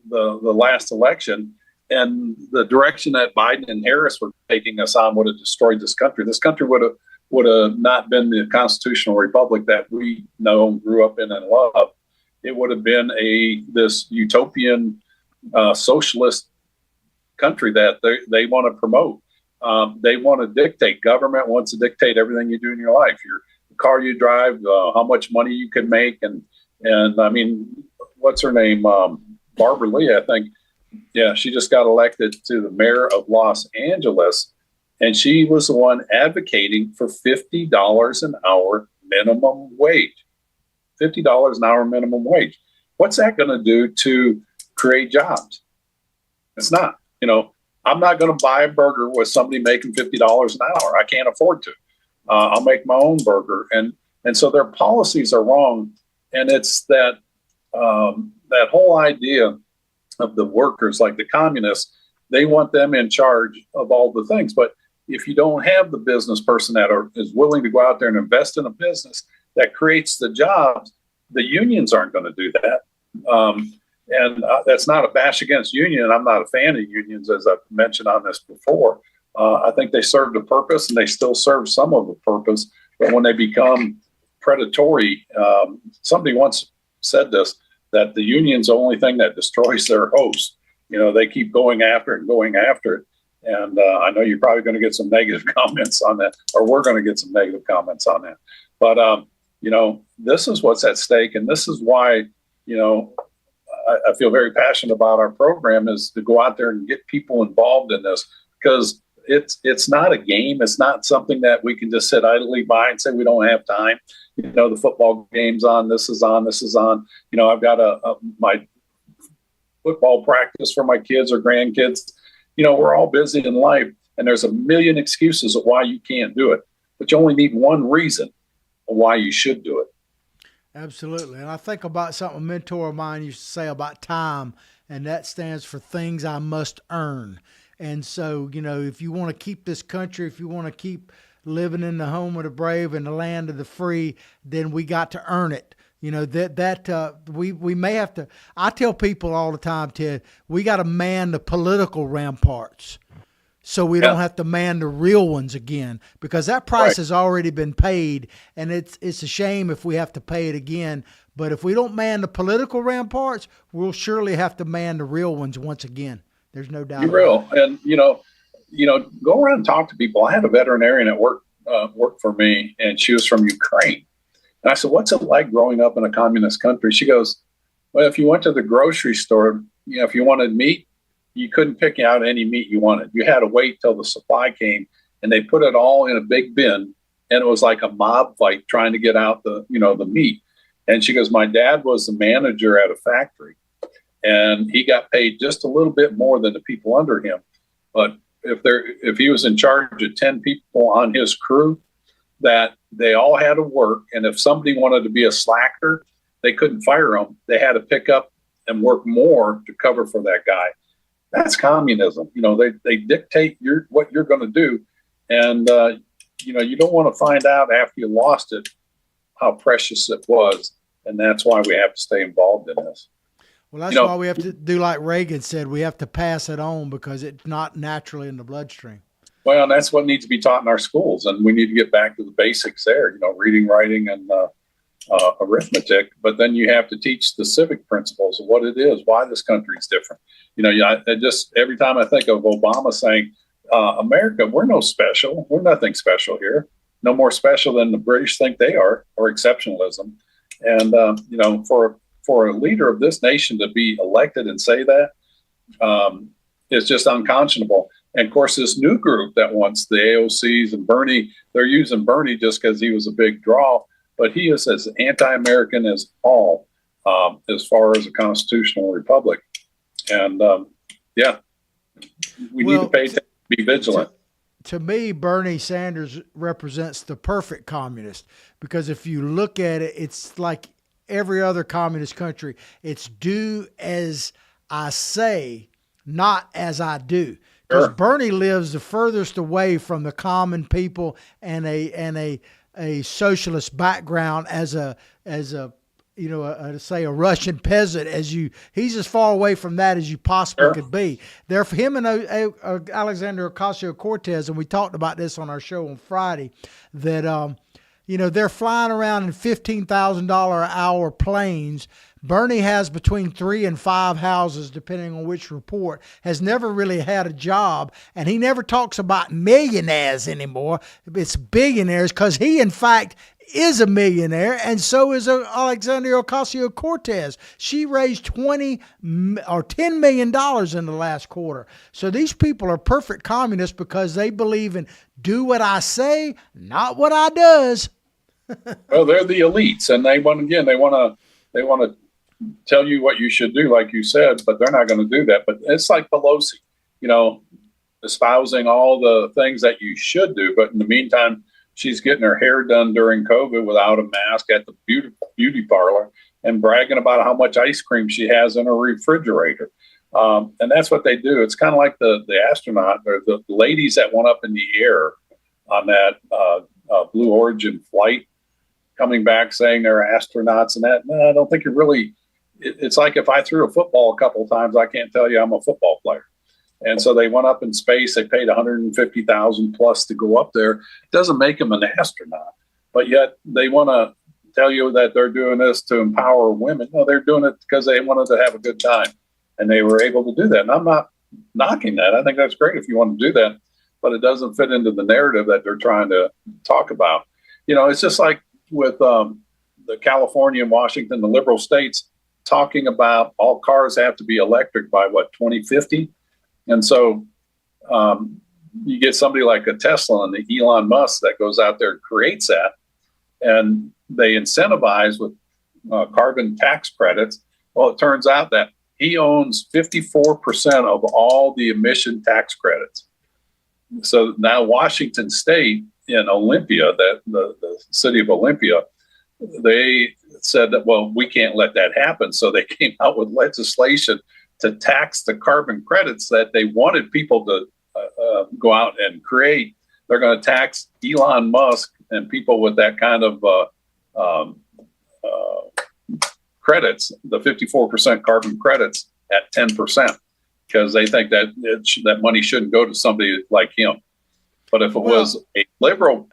last election. And the direction that Biden and Harris were taking us on would have destroyed this country. This country would have not been the constitutional republic that we know and grew up in and love. It would have been this utopian socialist country that they want to promote. They want to dictate. Government wants to dictate everything you do in your life. The car you drive, how much money you can make, and I mean, what's her name? Barbara Lee, I think. Yeah, she just got elected to the mayor of Los Angeles, and she was the one advocating for $50 an hour minimum wage. $50 an hour minimum wage. What's that going to do to create jobs? It's not. I'm not going to buy a burger with somebody making $50 an hour. I can't afford to. I'll make my own burger, and so their policies are wrong, and it's that whole idea of the workers, like the communists, they want them in charge of all the things. But if you don't have the business person that is willing to go out there and invest in a business that creates the jobs, the unions aren't going to do that. And that's not a bash against union. I'm not a fan of unions, as I've mentioned on this before. I think they served a purpose, and they still serve some of the purpose. But when they become predatory, somebody once said this, that the union's the only thing that destroys their host. They keep going after it. And I know you're probably going to get some negative comments on that, or we're going to get some negative comments on that. But, this is what's at stake. And this is why, I feel very passionate about our program, is to go out there and get people involved in this, because it's not a game. It's not something that we can just sit idly by and say we don't have time. The football game's on, this is on. I've got my football practice for my kids or grandkids. We're all busy in life, and there's a million excuses of why you can't do it. But you only need one reason of why you should do it. Absolutely. And I think about something a mentor of mine used to say about time, and that stands for things I must earn. And so, if you want to keep this country, if you want to keep living in the home of the brave and the land of the free, then we got to earn it You know, we may have to. I tell people all the time, Ted, we got to man the political ramparts so we don't have to man the real ones again, because that price has already been paid, and it's a shame if we have to pay it again. But if we don't man the political ramparts, we'll surely have to man the real ones once again. There's no doubt. You will. And, go around and talk to people. I had a veterinarian at work for me, and she was from Ukraine. And I said, what's it like growing up in a communist country? She goes, well, if you went to the grocery store, if you wanted meat, you couldn't pick out any meat you wanted. You had to wait till the supply came, and they put it all in a big bin. And it was like a mob fight trying to get out the meat. And she goes, my dad was the manager at a factory, and he got paid just a little bit more than the people under him. But if he was in charge of 10 people on his crew, that they all had to work. And if somebody wanted to be a slacker, they couldn't fire them. They had to pick up and work more to cover for that guy. That's communism. They dictate what you're going to do. And, you don't want to find out after you lost it how precious it was. And that's why we have to stay involved in this. Well, that's why we have to do like Reagan said, we have to pass it on because it's not naturally in the bloodstream. Well, and that's what needs to be taught in our schools. And we need to get back to the basics there, reading, writing, and arithmetic. But then you have to teach the civic principles of what it is, why this country is different. I just every time I think of Obama saying, America, we're no special. We're nothing special here. No more special than the British think they are, or exceptionalism. And, for a leader of this nation to be elected and say that is just unconscionable. And of course, this new group that wants the AOCs and Bernie, they're using Bernie just because he was a big draw, but he is as anti-American as all, as far as a constitutional republic. And we need to pay attention, be vigilant. To me, Bernie Sanders represents the perfect communist, because if you look at it, it's like every other communist country. It's do as I say, not as I do. Because Bernie lives the furthest away from the common people and a socialist background as a say a Russian peasant he's as far away from that as you possibly could be. There for him and Alexander Ocasio-Cortez, and we talked about this on our show on Friday, that they're flying around in $15,000 an hour planes. Bernie has between 3 and 5 houses, depending on which report, has never really had a job, and he never talks about millionaires anymore. It's billionaires, because he, in fact, is a millionaire, and so is Alexandria Ocasio-Cortez. She raised $10 million in the last quarter. So these people are perfect communists because they believe in do what I say, not what I does. Well, they're the elites, and they want to tell you what you should do, like you said, but they're not going to do that. But it's like Pelosi, espousing all the things that you should do, but in the meantime, she's getting her hair done during COVID without a mask at the beauty parlor and bragging about how much ice cream she has in her refrigerator. And that's what they do. It's kind of like the astronaut or the ladies that went up in the air on that Blue Origin flight, coming back saying they're astronauts and that. No, I don't think you're really. It's like if I threw a football a couple of times, I can't tell you I'm a football player. And so they went up in space. They paid $150,000 plus to go up there. It doesn't make them an astronaut, but yet they want to tell you that they're doing this to empower women. No, they're doing it because they wanted to have a good time, and they were able to do that. And I'm not knocking that. I think that's great if you want to do that, but it doesn't fit into the narrative that they're trying to talk about. It's just like with the California and Washington, the liberal states, talking about all cars have to be electric by 2050. And so you get somebody like a Tesla and the Elon Musk that goes out there and creates that, and they incentivize with carbon tax credits. Well, it turns out that he owns 54% of all the emission tax credits. So now Washington State in Olympia, that the city of Olympia, they said that, well, we can't let that happen. So they came out with legislation to tax the carbon credits that they wanted people to go out and create. They're going to tax Elon Musk and people with that kind of credits, the 54% carbon credits, at 10% because they think that that money shouldn't go to somebody like him. But if it was a liberal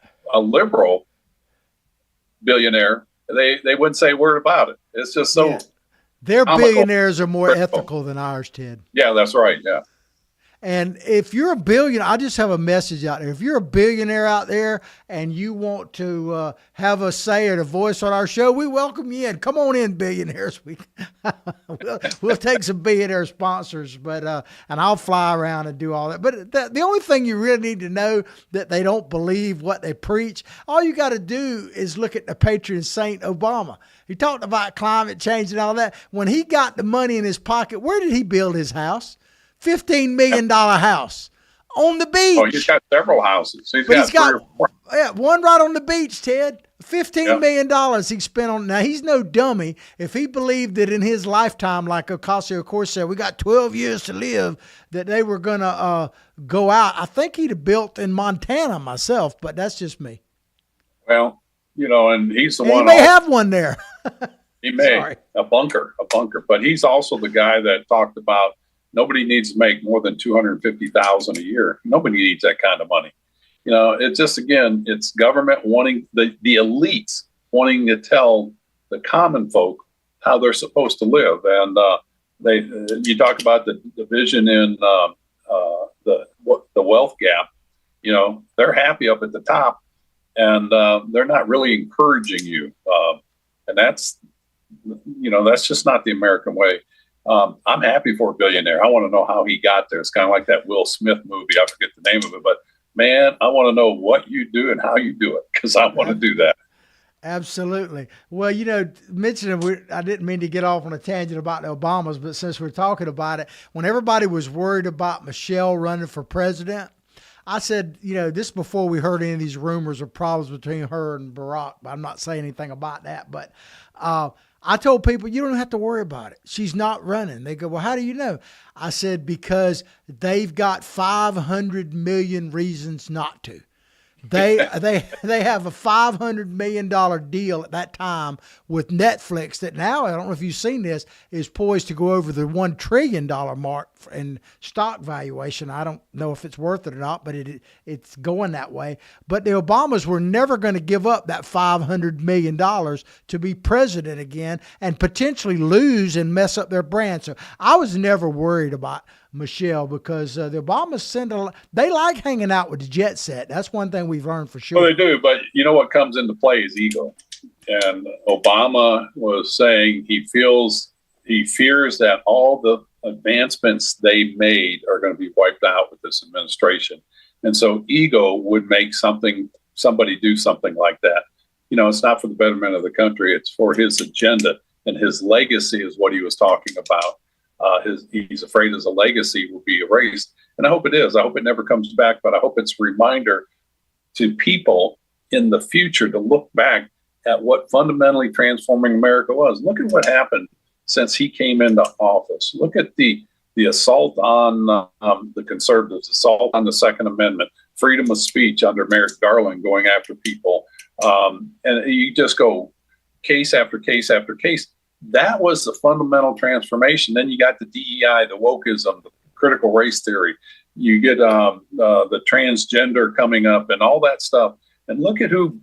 billionaire, they wouldn't say a word about it. It's just so. Yeah. Their comical. billionaires are more ethical than ours, Ted. Yeah, that's right. Yeah. And if you're a billionaire, I just have a message out there. If you're a billionaire out there and you want to have a say or a voice on our show, we welcome you in. Come on in, billionaires. We'll take some billionaire sponsors, but and I'll fly around and do all that. But the only thing you really need to know that they don't believe what they preach, all you got to do is look at the patron saint Obama. He talked about climate change and all that. When he got the money in his pocket, where did he build his house? $15 million house on the beach. Oh, he's got several houses. He's got three or four. Yeah, one right on the beach, Ted. $15 million he spent on. Now, he's no dummy. If he believed that in his lifetime, like Ocasio-Cortez, we got 12 years to live, that they were going to go out, I think he'd have built in Montana myself, but that's just me. Well, and he's the and one. He may have one there. He may. A bunker. But he's also the guy that talked about nobody needs to make more than $250,000 a year. Nobody needs that kind of money. It's just, again, it's government wanting the elites wanting to tell the common folk how they're supposed to live. And you talk about the division in the wealth gap. They're happy up at the top, and they're not really encouraging you. And that's just not the American way. I'm happy for a billionaire. I want to know how he got there. It's kind of like that Will Smith movie. I forget the name of it, but man, I want to know what you do and how you do it because I want to do that. Absolutely. Well, mentioning, I didn't mean to get off on a tangent about the Obamas, but since we're talking about it, when everybody was worried about Michelle running for president, I said, this before we heard any of these rumors or problems between her and Barack, but I'm not saying anything about that, but I told people, you don't have to worry about it. She's not running. They go, well, how do you know? I said, because they've got 500 million reasons not to. They have a $500 million deal at that time with Netflix that now, I don't know if you've seen this, is poised to go over the $1 trillion mark in stock valuation. I don't know if it's worth it or not, but it's going that way. But the Obamas were never going to give up that $500 million to be president again and potentially lose and mess up their brand. So I was never worried about Michelle because the Obamas they like hanging out with the jet set. That's one thing we've learned for sure. Well, they do, but what comes into play is ego. And Obama was saying he fears that all the advancements they made are going to be wiped out with this administration. And so ego would make somebody do something like that. It's not for the betterment of the country. It's for his agenda, and his legacy is what he was talking about. He's afraid his legacy will be erased. And I hope it is. I hope it never comes back, but I hope it's a reminder to people in the future to look back at what fundamentally transforming America was. Look at what happened since he came into office. Look at the assault on the conservatives, assault on the Second Amendment, freedom of speech under Merrick Garland going after people. And you just go case after case after case. That was the fundamental transformation. Then you got the DEI, the wokeism, the critical race theory. You get the transgender coming up and all that stuff. And look at who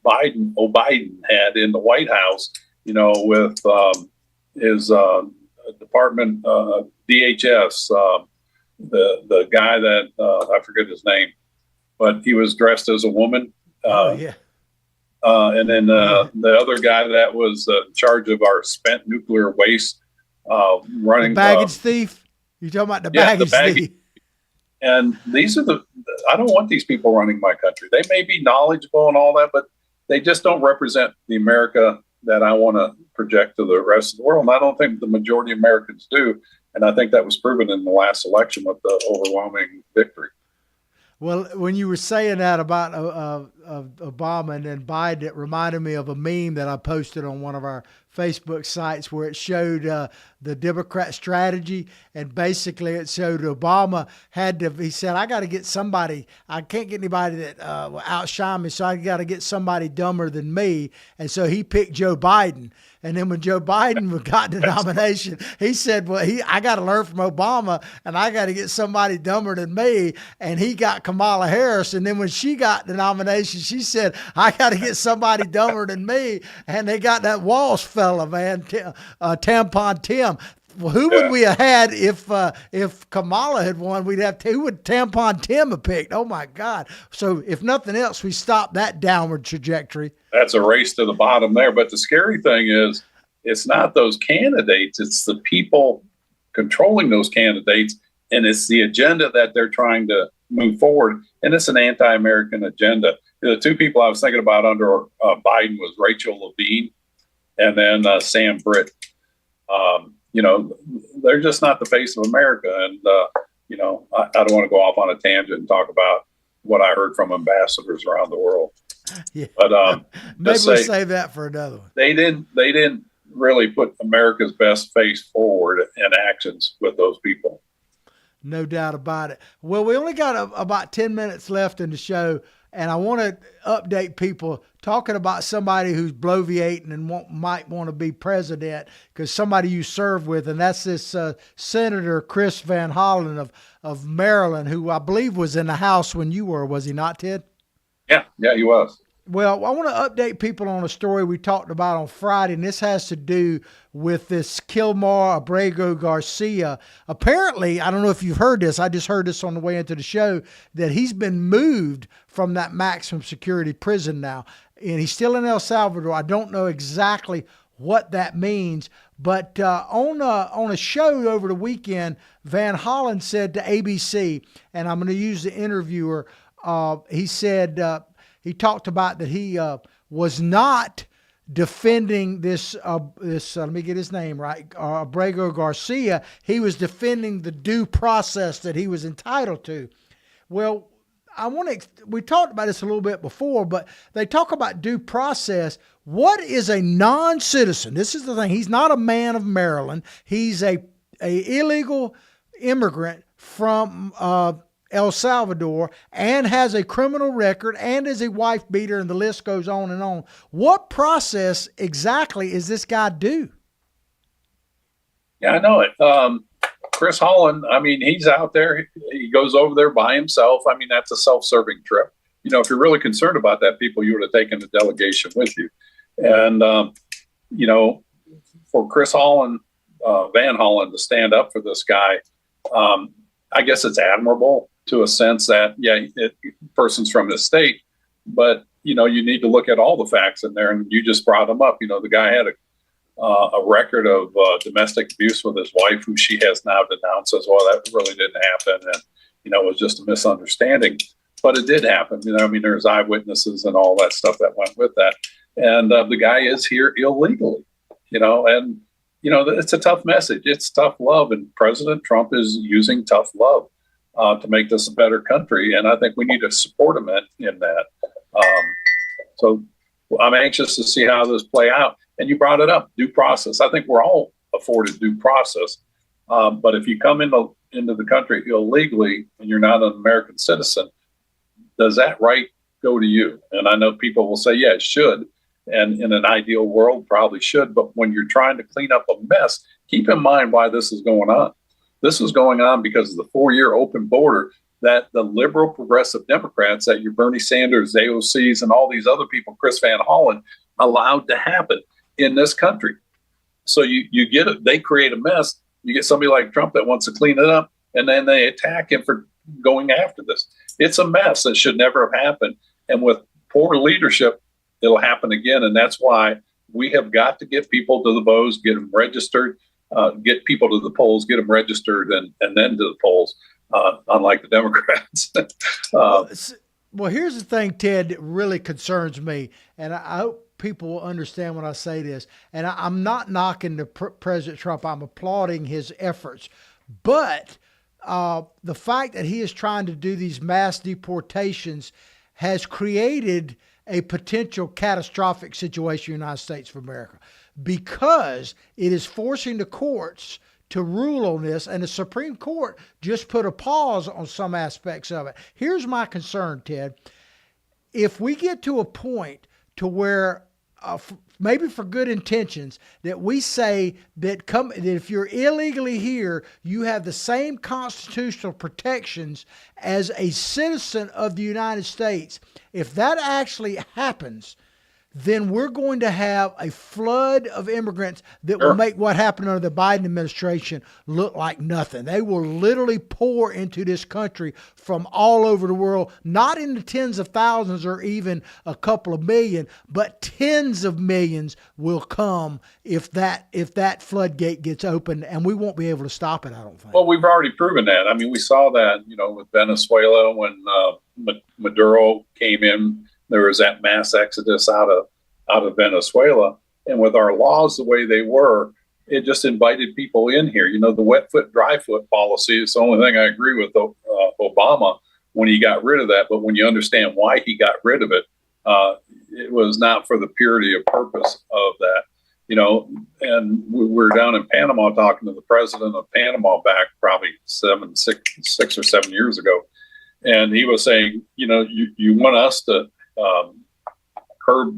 Biden had in the White House, with his department, DHS, the guy that I forget his name, but he was dressed as a woman. And then the other guy that was in charge of our spent nuclear waste, running the baggage thief. You talking about the baggage thief? And these are I don't want these people running my country. They may be knowledgeable and all that, but they just don't represent the America that I want to project to the rest of the world. And I don't think the majority of Americans do. And I think that was proven in the last election with the overwhelming victory. Well, when you were saying that about of Obama and then Biden, it reminded me of a meme that I posted on one of our Facebook sites where it showed the Democrat strategy, and basically it showed Obama he said, I got to get somebody, I can't get anybody that will outshine me, so I got to get somebody dumber than me. And so he picked Joe Biden. And then when Joe Biden got the nomination, he said, well, I got to learn from Obama, and I got to get somebody dumber than me. And he got Kamala Harris. And then when she got the nomination, she said, I got to get somebody dumber than me. And they got that Walsh fella, man, Tampon Tim. Well, who would we have had if Kamala had won? Who would Tampon Tim have picked? Oh my God! So if nothing else, we stopped that downward trajectory. That's a race to the bottom there. But the scary thing is, it's not those candidates; it's the people controlling those candidates, and it's the agenda that they're trying to move forward. And it's an anti-American agenda. The two people I was thinking about under Biden was Rachel Levine, and then Sam Britt. They're just not the face of America. And, I don't want to go off on a tangent and talk about what I heard from ambassadors around the world. Yeah. But maybe we'll save that for another one. They didn't really put America's best face forward in actions with those people. No doubt about it. Well, we only got about 10 minutes left in the show, and I want to update people talking about somebody who's bloviating and might want to be president, because somebody you serve with, and that's this Senator Chris Van Hollen of Maryland, who I believe was in the House when you were, was he not, Ted? Yeah, he was. Well, I want to update people on a story we talked about on Friday, and this has to do with this Kilmar Abrego Garcia. Apparently, I don't know if you've heard this, I just heard this on the way into the show, that he's been moved from that maximum security prison now, and he's still in El Salvador. I don't know exactly what that means, but on a show over the weekend, Van Hollen said to ABC, and I'm going to use the interviewer, he said, he talked about that he was not defending this, let me get his name right, Abrego Garcia. He was defending the due process that he was entitled to. Well, we talked about this a little bit before, but they talk about due process. What is a non-citizen? This is the thing. He's not a man of Maryland. He's a illegal immigrant from El Salvador and has a criminal record and is a wife beater, and the list goes on and on. What process exactly is this guy due? Yeah, I know it. Chris Hollen, he's out there. He goes over there by himself. That's a self-serving trip. If you're really concerned about that, people, you would have taken the delegation with you. And, for Chris Hollen, Van Hollen to stand up for this guy, I guess it's admirable to a sense that, person's from the state, but, you need to look at all the facts in there. And you just brought them up. The guy had a record of domestic abuse with his wife, who she has now denounced as well. That really didn't happen. And, it was just a misunderstanding, but it did happen. There's eyewitnesses and all that stuff that went with that. And the guy is here illegally, and, it's a tough message. It's tough love. And President Trump is using tough love to make this a better country. And I think we need to support him in that. So I'm anxious to see how this play out. And you brought it up, due process. I think we're all afforded due process. But if you come into the country illegally and you're not an American citizen, does that right go to you? And I know people will say, yeah, it should. And in an ideal world, probably should. But when you're trying to clean up a mess, keep in mind why this is going on. This is going on because of the 4-year open border that the liberal progressive Democrats, that your Bernie Sanders, AOCs, and all these other people, Chris Van Hollen, allowed to happen in this country. So you get it. They create a mess. You get somebody like Trump that wants to clean it up, and then they attack him for going after this. It's a mess that should never have happened. And with poor leadership, it'll happen again. And that's why we have got to get people to the votes, get them registered, get people to the polls, get them registered, and then to the polls, unlike the Democrats. Well, here's the thing, Ted, that really concerns me. And I hope people will understand when I say this. And I'm not knocking President Trump. I'm applauding his efforts. But the fact that he is trying to do these mass deportations, has created a potential catastrophic situation in the United States of America, because it is forcing the courts to rule on this, and the Supreme Court just put a pause on some aspects of it. Here's my concern, Ted. If we get to a point to where, maybe for good intentions, that we say that if you're illegally here, you have the same constitutional protections as a citizen of the United States. If that actually happens, then we're going to have a flood of immigrants that will make what happened under the Biden administration look like nothing. They will literally pour into this country from all over the world, not in the tens of thousands or even a couple of million, but tens of millions will come if that floodgate gets opened, and we won't be able to stop it, I don't think. Well, we've already proven that. I mean, we saw that, with Venezuela when Maduro came in. There was that mass exodus out of Venezuela, and with our laws the way they were, it just invited people in here. The wet foot, dry foot policy is the only thing I agree with Obama when he got rid of that. But when you understand why he got rid of it, it was not for the purity of purpose of that. And we were down in Panama talking to the president of Panama back probably 6 or 7 years ago, and he was saying, you want us to curb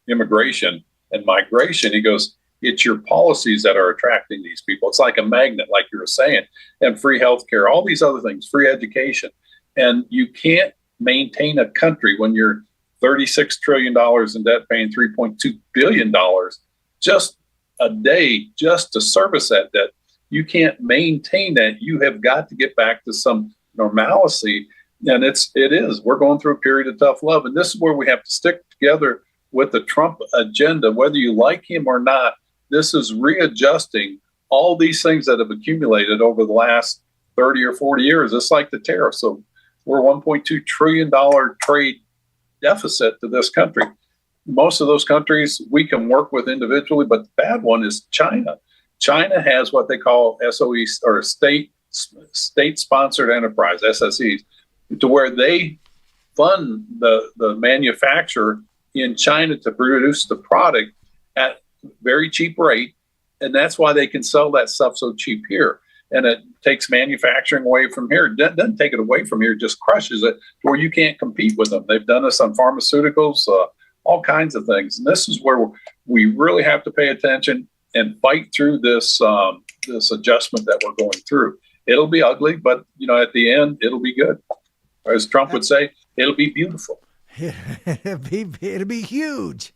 immigration and migration. He goes, it's your policies that are attracting these people. It's like a magnet, like you were saying, and free healthcare, all these other things, free education. And you can't maintain a country when you're $36 trillion in debt, paying $3.2 billion just a day just to service that debt. You can't maintain that. You have got to get back to some normalcy. And we're going through a period of tough love. And this is where we have to stick together with the Trump agenda, whether you like him or not. This is readjusting all these things that have accumulated over the last 30 or 40 years. It's like the tariffs. So we're $1.2 trillion trade deficit to this country. Most of those countries we can work with individually, but the bad one is China. China has what they call SOEs, or state-sponsored enterprise, SSEs, to where they fund the manufacturer in China to produce the product at very cheap rate. And that's why they can sell that stuff so cheap here. And it takes manufacturing away from here. It doesn't take it away from here, it just crushes it to where you can't compete with them. They've done this on pharmaceuticals, all kinds of things. And this is where we really have to pay attention and fight through this adjustment that we're going through. It'll be ugly, but at the end, it'll be good. As Trump would say, it'll be beautiful. It'll be huge.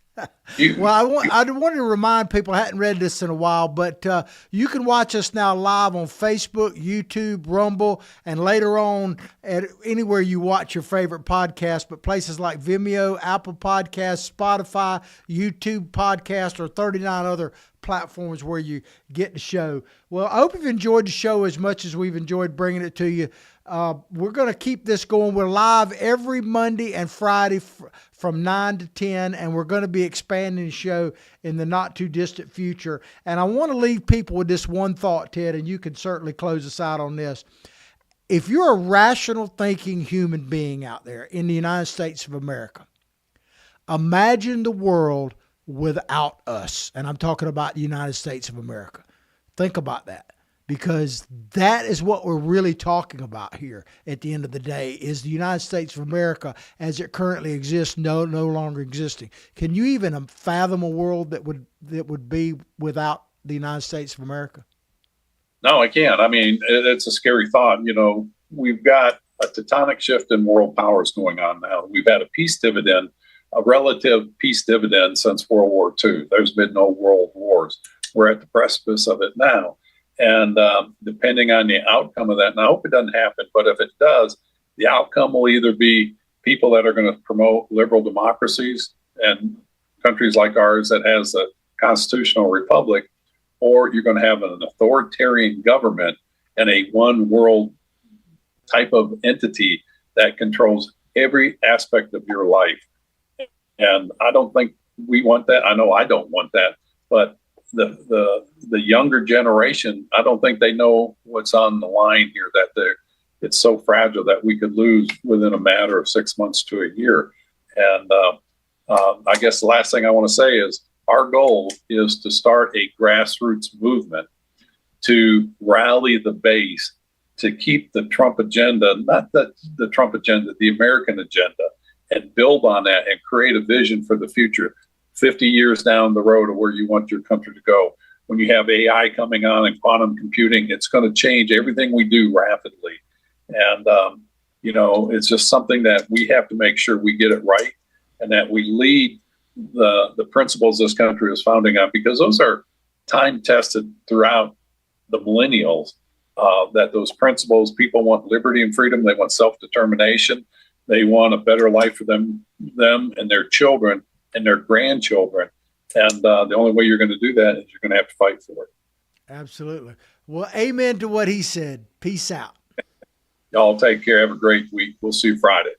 Well, I wanted to remind people, I hadn't read this in a while, but you can watch us now live on Facebook, YouTube, Rumble, and later on at anywhere you watch your favorite podcast, but places like Vimeo, Apple Podcasts, Spotify, YouTube Podcast, or 39 other platforms where you get the show. Well, I hope you've enjoyed the show as much as we've enjoyed bringing it to you. We're going to keep this going. We're live every Monday and Friday from 9 to 10, and we're going to be expanding the show in the not too distant future. And I want to leave people with this one thought, Ted, and you can certainly close us out on this. If you're a rational thinking human being out there in the United States of America, imagine the world without us. And I'm talking about the United States of America. Think about that, because that is what we're really talking about here at the end of the day, is the United States of America as it currently exists no longer existing. Can you even fathom a world that would be without the United States of America? No, I can't. I mean, it's a scary thought. We've got a tectonic shift in world powers going on now. We've had a peace dividend, a relative peace dividend since World War II. There's been no world wars. We're at the precipice of it now. And depending on the outcome of that, and I hope it doesn't happen, but if it does, the outcome will either be people that are going to promote liberal democracies and countries like ours that has a constitutional republic, or you're going to have an authoritarian government and a one world type of entity that controls every aspect of your life. And I don't think we want that. I know I don't want that, but the younger generation, I don't think they know what's on the line here, that it's so fragile that we could lose within a matter of 6 months to a year. And I guess the last thing I want to say is our goal is to start a grassroots movement to rally the base to keep the Trump agenda, not the Trump agenda, the American agenda, and build on that and create a vision for the future, 50 years down the road of where you want your country to go. When you have AI coming on and quantum computing, it's going to change everything we do rapidly. And, it's just something that we have to make sure we get it right and that we lead the principles this country is founding on, because those are time tested throughout the millennials, that those principles, people want liberty and freedom. They want self-determination. They want a better life for them and their children and their grandchildren. And the only way you're going to do that is you're going to have to fight for it. Absolutely. Well, amen to what he said. Peace out. Y'all take care. Have a great week. We'll see you Friday.